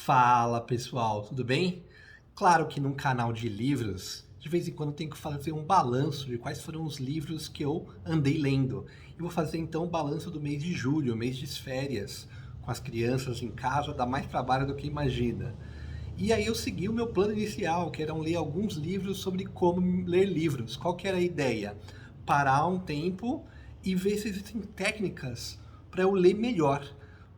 Fala pessoal, tudo bem? Claro que num canal de livros, de vez em quando tenho que fazer um balanço de quais foram os livros que eu andei lendo. E vou fazer então o balanço do mês de julho, mês de férias, com as crianças em casa, dá mais trabalho do que imagina. E aí eu segui o meu plano inicial, que era ler alguns livros sobre como ler livros. Qual que era a ideia? Parar um tempo e ver se existem técnicas para eu ler melhor.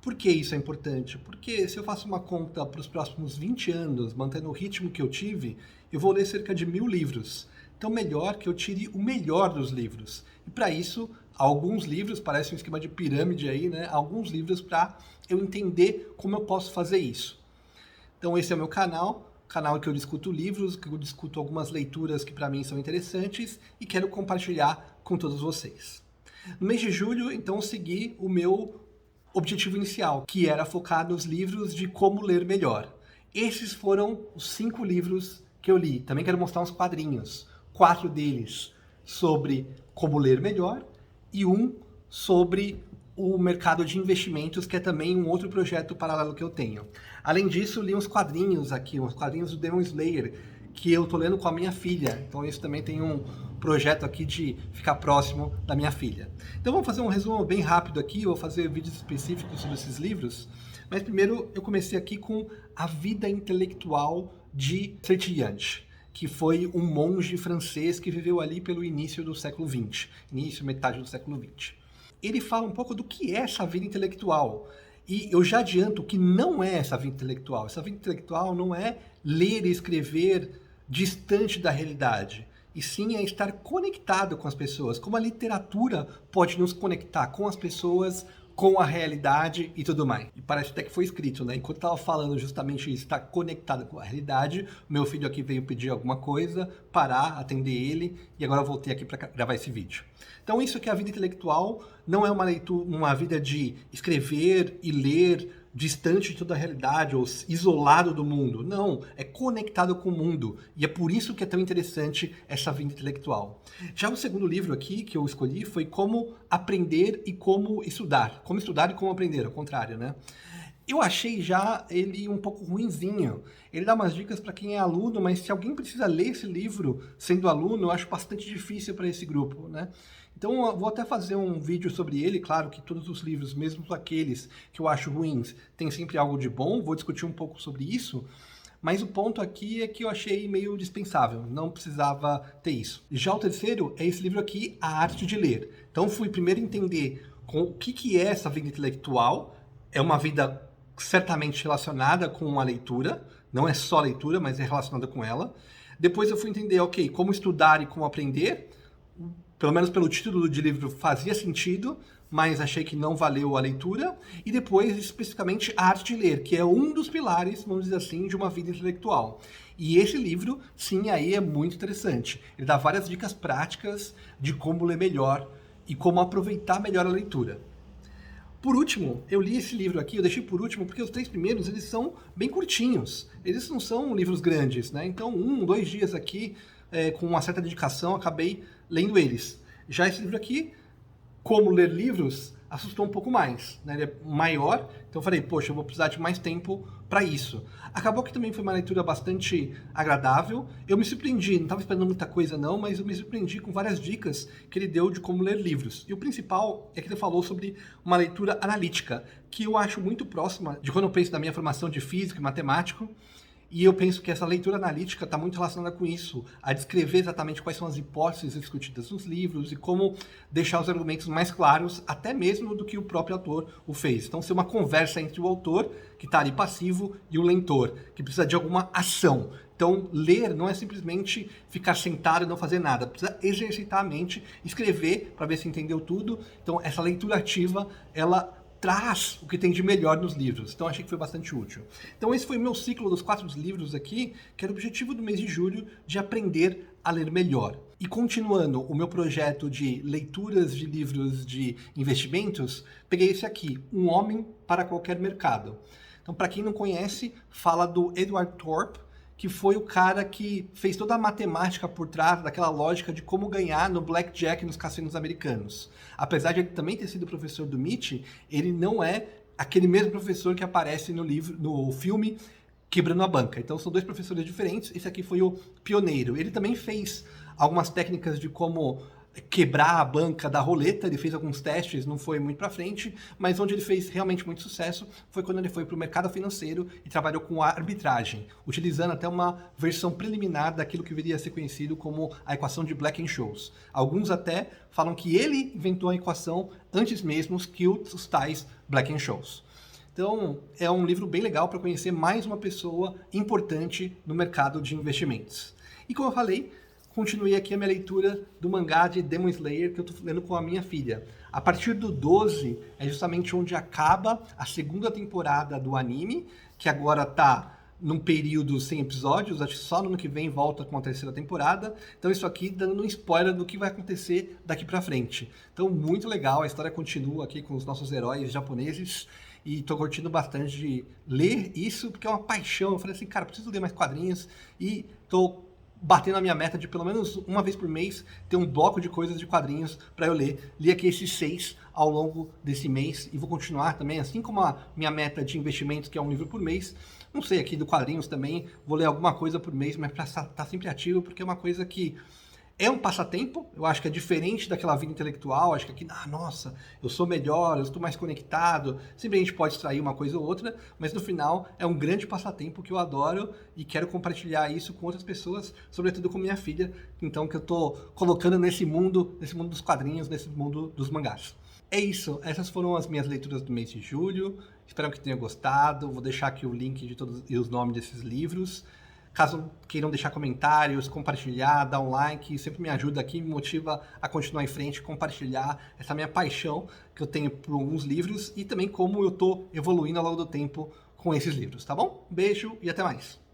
Por que isso é importante? Porque se eu faço uma conta para os próximos 20 anos, mantendo o ritmo que eu tive, eu vou ler cerca de 1000 livros. Então, melhor que eu tire o melhor dos livros. E para isso, alguns livros, parece um esquema de pirâmide aí, né? Alguns livros para eu entender como eu posso fazer isso. Então, esse é o meu canal em que eu discuto livros, que eu discuto algumas leituras que para mim são interessantes e quero compartilhar com todos vocês. No mês de julho, então, eu segui o meu objetivo inicial, que era focar nos livros de como ler melhor. Esses foram os 5 livros que eu li. Também quero mostrar uns quadrinhos. 4 deles sobre como ler melhor e um sobre o mercado de investimentos, que é também um outro projeto paralelo que eu tenho. Além disso, li uns quadrinhos aqui, uns quadrinhos do Demon Slayer, que eu tô lendo com a minha filha. Então isso também tem um projeto aqui de ficar próximo da minha filha. Então vamos fazer um resumo bem rápido aqui, eu vou fazer vídeos específicos sobre esses livros, mas primeiro eu comecei aqui com A Vida Intelectual de Satyendra, que foi um monge francês que viveu ali pelo início do século XX, início, metade do século XX. Ele fala um pouco do que é essa vida intelectual. E eu já adianto que não é essa vida intelectual. Essa vida intelectual não é ler e escrever distante da realidade, e sim é estar conectado com as pessoas, como a literatura pode nos conectar com as pessoas, com a realidade e tudo mais. E parece até que foi escrito, né? Enquanto eu estava falando justamente isso, estar conectado com a realidade, meu filho aqui veio pedir alguma coisa, parar, atender ele, e agora eu voltei aqui para gravar esse vídeo. Então isso que é a vida intelectual, não é uma vida de escrever e ler distante de toda a realidade ou isolado do mundo. Não, é conectado com o mundo. E é por isso que é tão interessante essa vida intelectual. Já o segundo livro aqui que eu escolhi foi Como Aprender e Como Estudar. Como estudar e como aprender, ao contrário, né? Eu achei já ele um pouco ruinzinho. Ele dá umas dicas para quem é aluno, mas se alguém precisa ler esse livro sendo aluno, eu acho bastante difícil para esse grupo, né? Então eu vou até fazer um vídeo sobre ele, claro que todos os livros, mesmo aqueles que eu acho ruins, tem sempre algo de bom, vou discutir um pouco sobre isso, mas o ponto aqui é que eu achei meio dispensável, não precisava ter isso. Já o terceiro é esse livro aqui, A Arte de Ler. Então fui primeiro entender o que é essa vida intelectual, é uma vida certamente relacionada com a leitura, não é só leitura, mas é relacionada com ela. Depois eu fui entender, ok, como estudar e como aprender, pelo menos pelo título de livro fazia sentido, mas achei que não valeu a leitura. E depois, especificamente, a arte de ler, que é um dos pilares, vamos dizer assim, de uma vida intelectual. E esse livro, sim, aí é muito interessante. Ele dá várias dicas práticas de como ler melhor e como aproveitar melhor a leitura. Por último, eu li esse livro aqui, eu deixei por último porque os 3 primeiros, eles são bem curtinhos. Eles não são livros grandes, né? Então, 2 dias aqui, com uma certa dedicação, acabei lendo eles. Já esse livro aqui, Como Ler Livros, assustou um pouco mais, né? Ele é maior, então eu falei, poxa, eu vou precisar de mais tempo para isso. Acabou que também foi uma leitura bastante agradável. Eu me surpreendi, não estava esperando muita coisa não, mas eu me surpreendi com várias dicas que ele deu de como ler livros. E o principal é que ele falou sobre uma leitura analítica, que eu acho muito próxima de quando eu penso na minha formação de físico e matemático. E eu penso que essa leitura analítica está muito relacionada com isso, a descrever exatamente quais são as hipóteses discutidas nos livros e como deixar os argumentos mais claros, até mesmo do que o próprio autor o fez. Então, ser uma conversa entre o autor, que está ali passivo, e o leitor, que precisa de alguma ação. Então, ler não é simplesmente ficar sentado e não fazer nada, precisa exercitar a mente, escrever para ver se entendeu tudo. Então, essa leitura ativa, ela traz o que tem de melhor nos livros. Então achei que foi bastante útil. Então esse foi o meu ciclo dos 4 livros aqui, que era o objetivo do mês de julho, de aprender a ler melhor. E continuando o meu projeto de leituras de livros de investimentos, peguei esse aqui, Um Homem para Qualquer Mercado. Então, para quem não conhece, fala do Edward Thorp, que foi o cara que fez toda a matemática por trás daquela lógica de como ganhar no blackjack nos cassinos americanos. Apesar de ele também ter sido professor do MIT, ele não é aquele mesmo professor que aparece no livro, no filme Quebrando a Banca. Então são dois professores diferentes. Esse aqui foi o pioneiro. Ele também fez algumas técnicas de como quebrar a banca da roleta, ele fez alguns testes, não foi muito para frente, mas onde ele fez realmente muito sucesso foi quando ele foi para o mercado financeiro e trabalhou com a arbitragem, utilizando até uma versão preliminar daquilo que viria a ser conhecido como a equação de Black-Scholes. Alguns até falam que ele inventou a equação antes mesmo que os tais Black-Scholes. Então, é um livro bem legal para conhecer mais uma pessoa importante no mercado de investimentos. E como eu falei, continuei aqui a minha leitura do mangá de Demon Slayer que eu estou lendo com a minha filha. A partir do 12 é justamente onde acaba a segunda temporada do anime, que agora está num período sem episódios, acho que só no ano que vem volta com a terceira temporada. Então isso aqui dando um spoiler do que vai acontecer daqui pra frente. Então muito legal, a história continua aqui com os nossos heróis japoneses e tô curtindo bastante de ler isso, porque é uma paixão. Eu falei assim, cara, preciso ler mais quadrinhos e tô batendo a minha meta de pelo menos uma vez por mês ter um bloco de coisas de quadrinhos para eu ler. Li aqui esses 6 ao longo desse mês e vou continuar também, assim como a minha meta de investimentos, que é um livro por mês. Não sei, aqui do quadrinhos também, vou ler alguma coisa por mês, mas para estar sempre ativo, porque é uma coisa que é um passatempo. Eu acho que é diferente daquela vida intelectual. Acho que aqui, nossa, eu sou melhor, eu estou mais conectado. Sempre a gente pode extrair uma coisa ou outra, mas no final é um grande passatempo que eu adoro e quero compartilhar isso com outras pessoas, sobretudo com minha filha, então que eu estou colocando nesse mundo dos quadrinhos, nesse mundo dos mangás. É isso, essas foram as minhas leituras do mês de julho. Espero que tenham gostado. Vou deixar aqui o link de todos e os nomes desses livros. Caso queiram deixar comentários, compartilhar, dar um like, sempre me ajuda aqui, me motiva a continuar em frente, compartilhar essa minha paixão que eu tenho por alguns livros e também como eu estou evoluindo ao longo do tempo com esses livros, tá bom? Beijo e até mais!